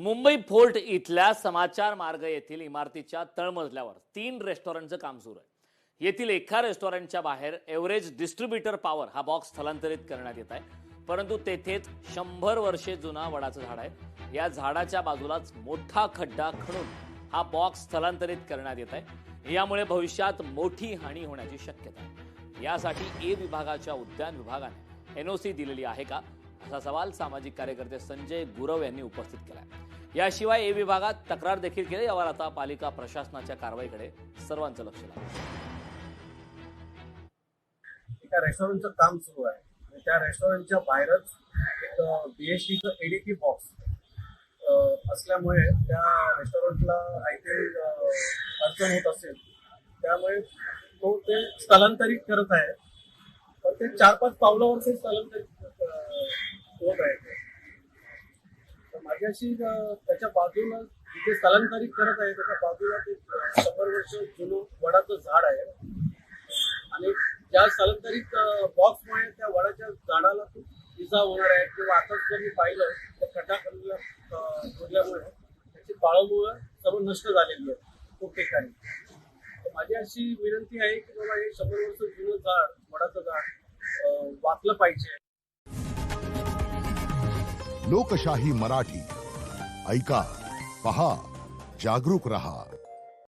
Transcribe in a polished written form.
Mumbai fort इथल्या समाचार मार्ग येथील इमारतीच्या तळमजल्यावर 3 रेस्टॉरंटचं काम सुरू आहे। येथील एका रेस्टॉरंटच्या बाहेर एव्हरेज डिस्ट्रीब्युटर पॉवर हा बॉक्स स्थलांतरित करण्यात येत आहे, परंतु तेथेच 100 वर्षे जुना वडाचं झाड आहे। या झाडाच्या बाजूलाच मोठा खड्डा खणून हा बॉक्स स्थलांतरित करण्यात येत आहे। यामुळे भविष्यात मोठी हानी होण्याची शक्यता आहे। यासाठी ए विभागाच्या उद्यान विभागाने एनओसी दिलेली आहे का, असा सवाल सामाजिक कार्यकर्ते संजय गुरव यांनी उपस्थित केला आहे। याशिवाय ए विभागात तक्रार देखील केली। यावर आता पालिका प्रशासनाच्या कारवाईकडे सर्वांचं लक्ष लागलं। एका रेस्टॉरंटचं काम सुरू आहे आणि त्या रेस्टॉरंटच्या बाहेरच एक बीएसटीचं एडीपी बॉक्स असल्यामुळे त्या रेस्टॉरंटला आय थिंक अडचण होत असेल, त्यामुळे तो ते स्थलांतरित करत आहे। पण ते 4-5 पावलावर ते स्थलांतरित होत आहे। तर माझी अशी त्याच्या बाजूला जिथे स्थलांतरित करत आहे त्याच्या बाजूला ते 100 वर्ष जुनं वडाचं झाड आहे आणि ज्या स्थलांतरित बॉक्समुळे त्या वडाच्या झाडाला खूप इजा होणार आहे किंवा आताच जर मी पाहिलं तर खड्डा खोदल्यामुळे त्याची पाळमुळं सर्व नष्ट झालेली आहे खूप ठिकाणी। तर माझी अशी विनंती आहे की बाबा हे 100 वर्ष जुनं झाड वडाचं झाड वाचलं पाहिजे। लोकशाही मराठी ऐका, पहा, जागरूक रहा।